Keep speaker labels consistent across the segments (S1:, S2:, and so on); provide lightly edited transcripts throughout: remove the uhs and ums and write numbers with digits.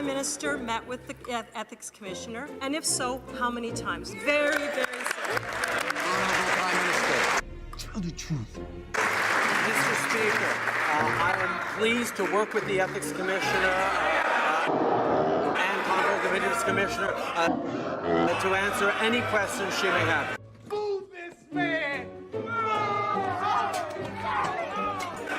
S1: Prime Minister met with the Ethics Commissioner? And if so, how many times? Very, very simple.
S2: Honourable Prime Minister.
S3: Tell the truth.
S4: Mr. Speaker, I am pleased to work with the Ethics Commissioner and Conflict of Interest Commissioner to answer any questions she may have.
S5: Move this man!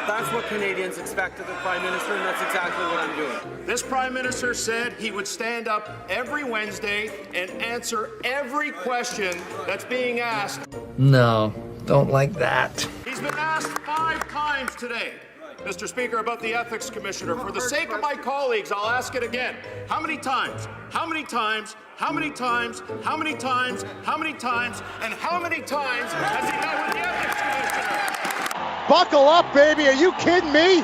S4: That's what Canadians expect of the Prime Minister, and that's exactly what I'm doing.
S6: This Prime Minister said he would stand up every Wednesday and answer every question that's being asked.
S7: No, don't like that.
S6: He's been asked 5 times today, Mr. Speaker, about the Ethics Commissioner. For the sake of my colleagues, I'll ask it again. How many times? How many times? How many times? How many times? How many times? And how many times has he met with the Ethics Commissioner?
S3: Buckle up, baby. Are you kidding me?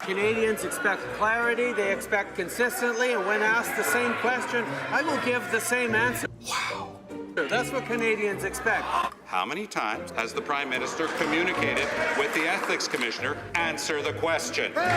S4: Canadians expect clarity, they expect consistently, and when asked the same question, I will give the same answer. Wow. That's what Canadians expect.
S8: How many times has the Prime Minister communicated with the Ethics Commissioner? Answer the question.
S4: I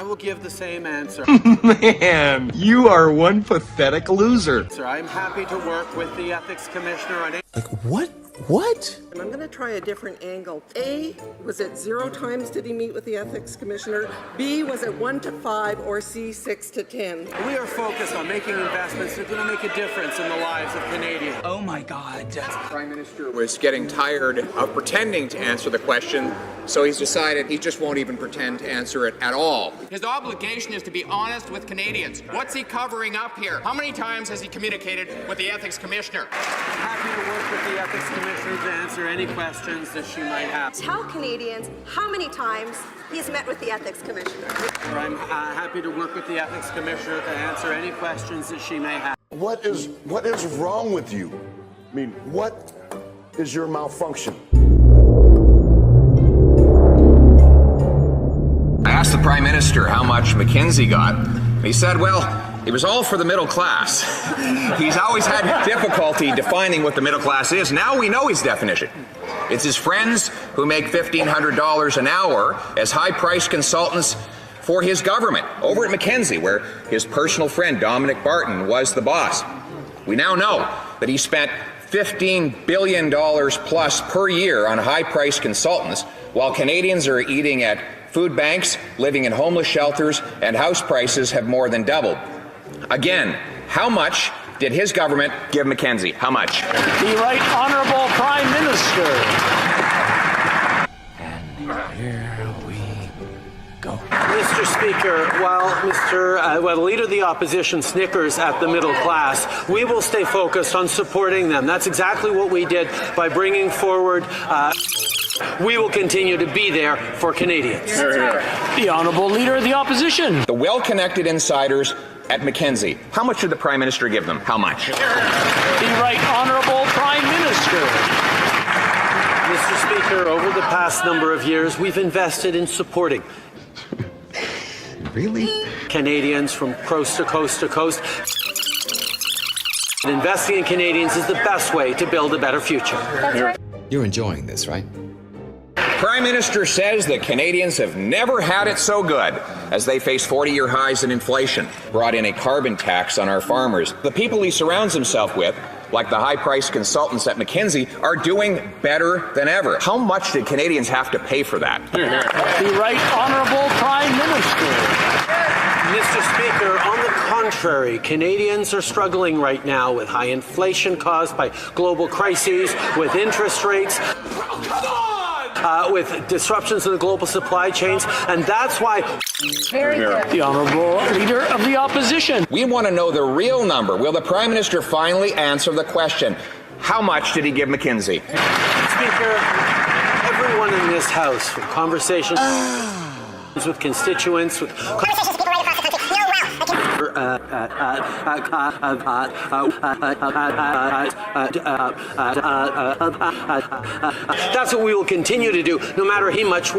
S4: will give the same answer.
S7: Man, you are one pathetic loser.
S4: Sir, I'm happy to work with the Ethics Commissioner on it.
S7: Like, what? What?
S9: I'm going to try a different angle. A, was it 0 times did he meet with the Ethics Commissioner? B, was it 1 to 5? Or C, 6 to 10?
S4: We are focused on making investments that are going to make a difference in the lives of Canadians.
S7: Oh my God.
S2: The Prime Minister was getting tired of pretending to answer the question, so he's decided he just won't even pretend to answer it at all.
S10: His obligation is to be honest with Canadians. What's he covering up here? How many times has he communicated with the Ethics Commissioner?
S4: I'm happy to work with the Ethics Commissioner to answer any questions that she might have.
S11: Tell Canadians how many times he's met with the Ethics Commissioner.
S4: I'm happy to work with the Ethics Commissioner to answer any questions that she may have.
S12: What is wrong with you? I mean, what is your malfunction?
S2: I asked the Prime Minister how much McKinsey got. He said, well, it was all for the middle class. He's always had difficulty defining what the middle class is. Now we know his definition. It's his friends who make $1,500 an hour as high-priced consultants for his government over at McKinsey, where his personal friend Dominic Barton was the boss. We now know that he spent $15 billion plus per year on high-priced consultants, while Canadians are eating at food banks, living in homeless shelters, and house prices have more than doubled. Again, how much did his government give McKinsey? How much?
S5: The Right Honourable Prime Minister.
S7: And here we go.
S4: Mr. Speaker, while the Leader of the Opposition snickers at the middle class, we will stay focused on supporting them. That's exactly what we did by bringing forward we will continue to be there for Canadians.
S5: The Honourable Leader of the Opposition.
S2: The well-connected insiders at McKinsey. How much did the Prime Minister give them? How much?
S5: The Right Honourable Prime Minister.
S4: Mr. Speaker, over the past number of years, we've invested in supporting
S7: Really?
S4: Canadians from coast to coast to coast. And investing in Canadians is the best way to build a better future.
S11: That's right.
S7: You're enjoying this, right?
S2: Prime Minister says that Canadians have never had it so good as they face 40-year highs in inflation, brought in a carbon tax on our farmers. The people he surrounds himself with, like the high-priced consultants at McKinsey, are doing better than ever. How much did Canadians have to pay for that?
S5: The Right Honourable Prime Minister.
S4: Mr. Speaker, on the contrary, Canadians are struggling right now with high inflation caused by global crises, with interest rates, with disruptions in the global supply chains, and that's why...
S11: Very good.
S5: The Honourable Leader of the Opposition.
S2: We want to know the real number. Will the Prime Minister finally answer the question? How much did he give McKinsey?
S4: Speaker, everyone in this House, from conversations with constituents, with...
S11: Conversations with people right across the country know
S4: That's what we will continue to do, no matter how much...